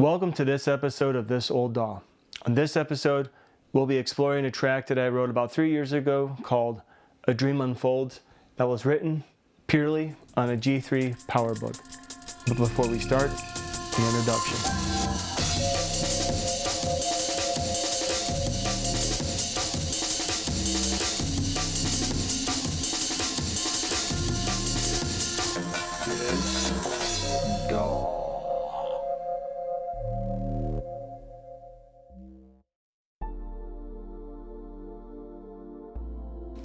Welcome to this episode of This Old DAW. On this episode, we'll be exploring a track that I wrote about 3 years ago called A Dream Unfolds that was written purely on a G3 Powerbook. But before we start, the introduction.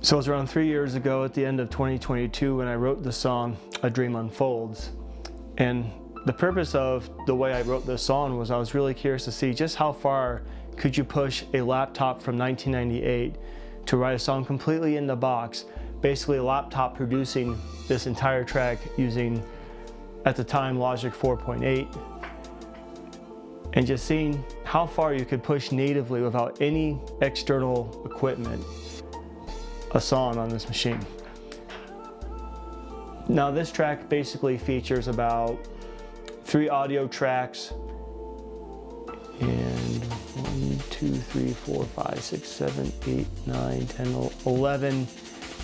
So it was around 3 years ago at the end of 2022 when I wrote the song A Dream Unfolds. And the purpose of the way I wrote this song was I was really curious to see just how far could you push a laptop from 1998 to write a song completely in the box, basically a laptop producing this entire track using, at the time, Logic 4.8, and just seeing how far you could push natively without any external equipment a song on this machine. Now this track basically features about 3 audio tracks and 1, 2, 3, 4, 5, 6, 7, 8, 9, 10, 11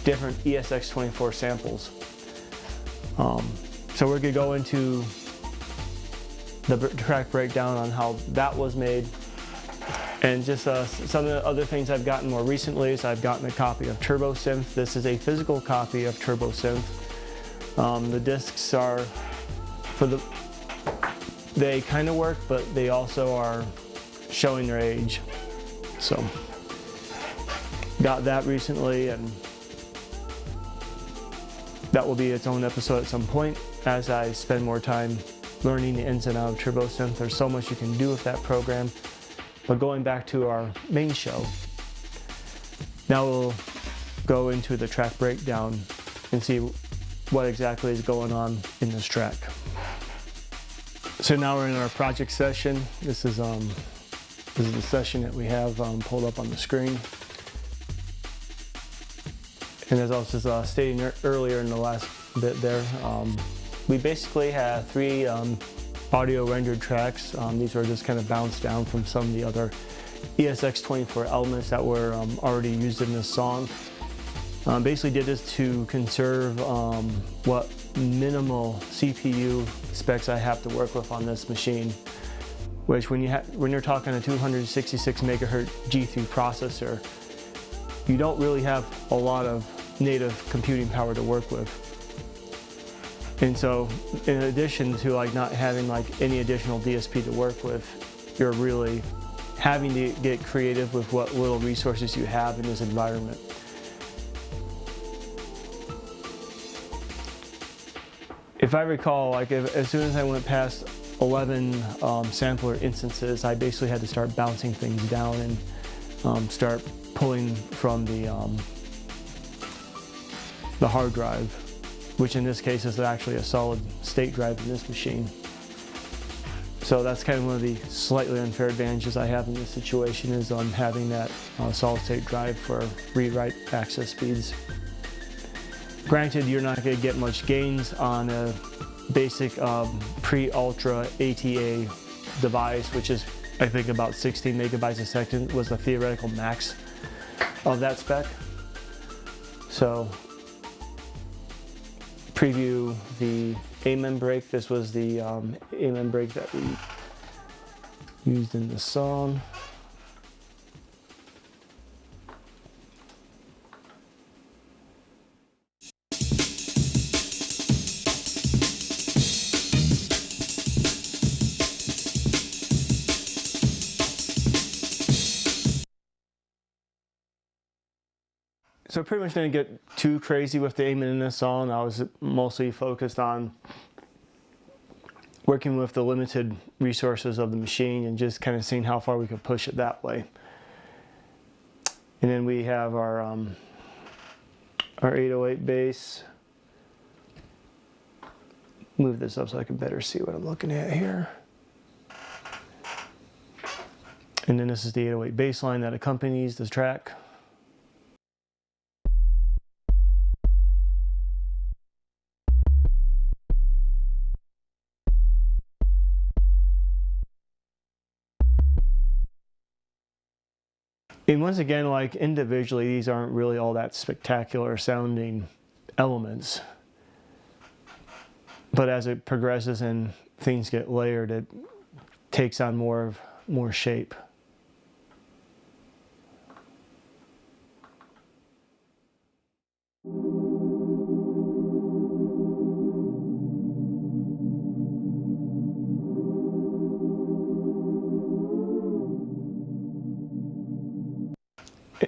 different ESX24 samples. So we're gonna go into the track breakdown on how that was made. And just some of the other things I've gotten more recently is I've gotten a copy of Turbo Synth. This is a physical copy of Turbo Synth. The discs are, they kind of work, but they also are showing their age. So, got that recently, and that will be its own episode at some point as I spend more time learning the ins and outs of Turbo Synth. There's so much you can do with that program. But going back to our main show, now we'll go into the track breakdown and see what exactly is going on in this track. So now we're in our project session. This is the session that we have pulled up on the screen. And as I was just stating earlier in the last bit there, we basically have 3 audio rendered tracks. These were just kind of bounced down from some of the other ESX24 elements that were already used in this song. Basically did this to conserve what minimal CPU specs I have to work with on this machine, which when you're talking a 266 megahertz G3 processor, you don't really have a lot of native computing power to work with. And so, in addition to not having any additional DSP to work with, you're really having to get creative with what little resources you have in this environment. If I recall, as soon as I went past 11 sampler instances, I basically had to start bouncing things down and start pulling from the hard drive, which in this case is actually a solid state drive in this machine. So that's kind of one of the slightly unfair advantages I have in this situation, is having that solid state drive for read-write access speeds. Granted, you're not going to get much gains on a basic pre-ultra ATA device, which is I think about 16 megabytes a second was the theoretical max of that spec. So preview the Amen break. This was the Amen break that we used in the song. So pretty much didn't get too crazy with the Amen in this song. I was mostly focused on working with the limited resources of the machine and just kind of seeing how far we could push it that way. And then we have our 808 bass. Move this up so I can better see what I'm looking at here. And then this is the 808 bass line that accompanies this track. And once again, like individually, these aren't really all that spectacular sounding elements. But as it progresses and things get layered, it takes on more shape.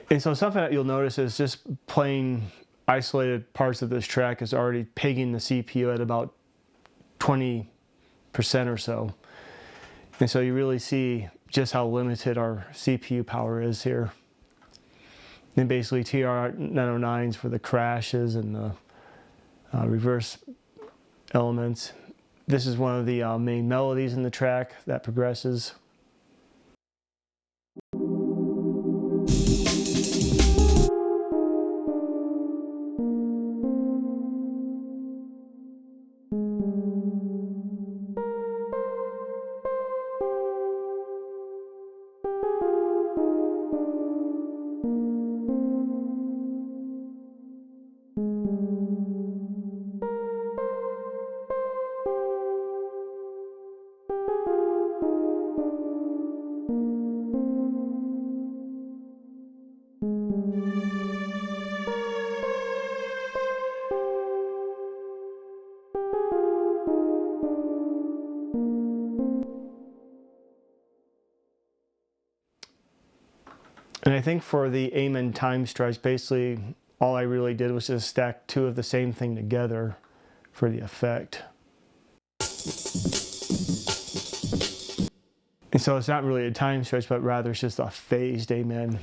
And so something that you'll notice is just playing isolated parts of this track is already pegging the CPU at about 20% or so. And so you really see just how limited our CPU power is here. And basically TR-909s for the crashes and the reverse elements. This is one of the main melodies in the track that progresses. And I think for the Amen time strikes, basically all I really did was just stack two of the same thing together for the effect. And so it's not really a time stretch, but rather it's just a phased Amen.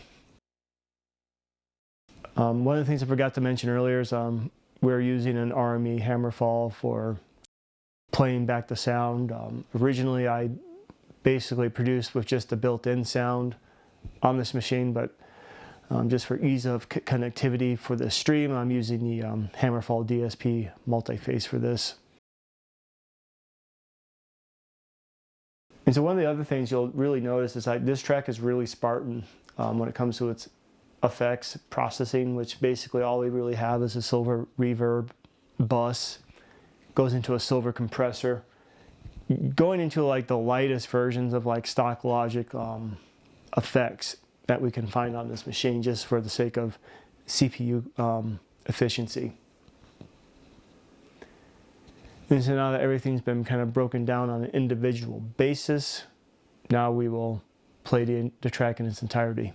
One of the things I forgot to mention earlier is we're using an RME hammerfall for playing back the sound. Originally I basically produced with just the built-in sound on this machine, but just for ease of connectivity for the stream, I'm using the Hammerfall DSP multi-phase for this. And so one of the other things you'll really notice is that this track is really Spartan when it comes to its effects processing, which basically all we really have is a silver reverb bus, goes into a silver compressor, going into like the lightest versions of like stock Logic effects that we can find on this machine just for the sake of CPU efficiency. And so now that everything's been kind of broken down on an individual basis, now we will play the track in its entirety.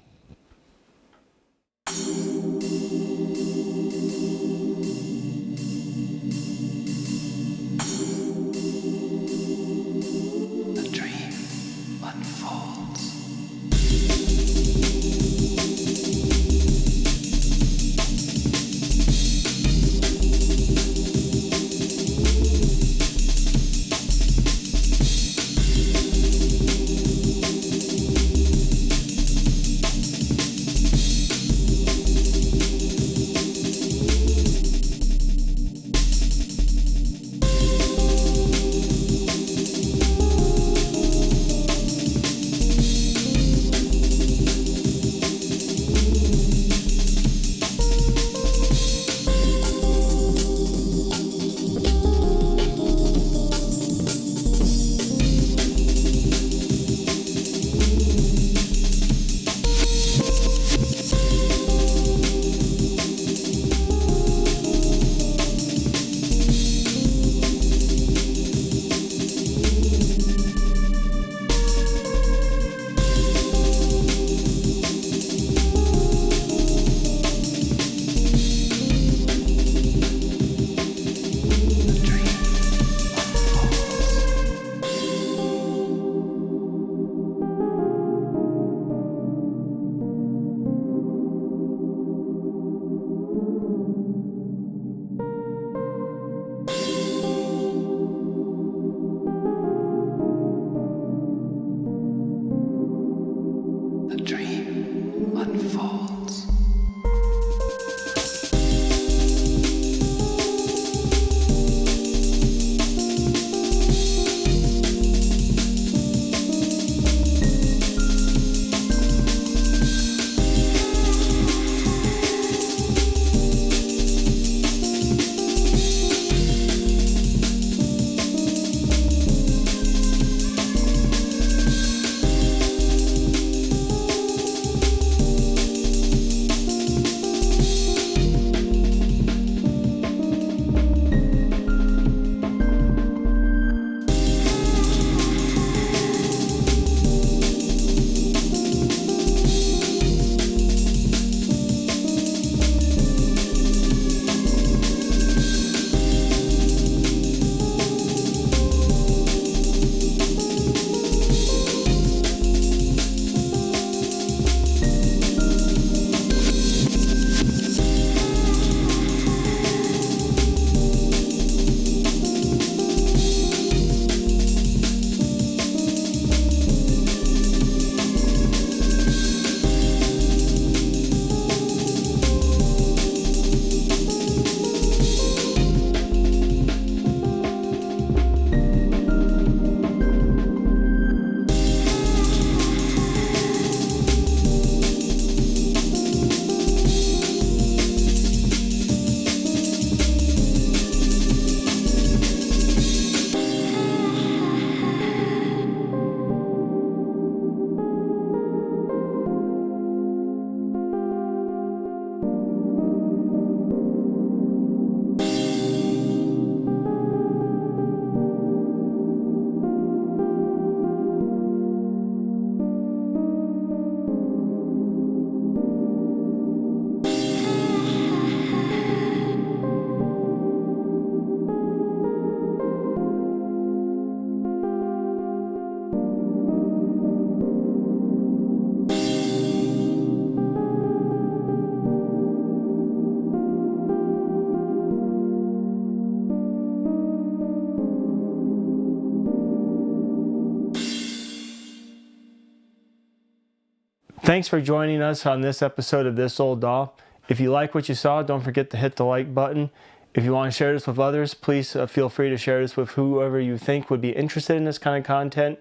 Thanks for joining us on this episode of This Old DAW. If you like what you saw, don't forget to hit the like button. If you want to share this with others, please feel free to share this with whoever you think would be interested in this kind of content.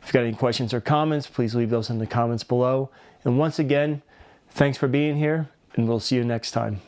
If you've got any questions or comments, please leave those in the comments below. And once again, thanks for being here, and we'll see you next time.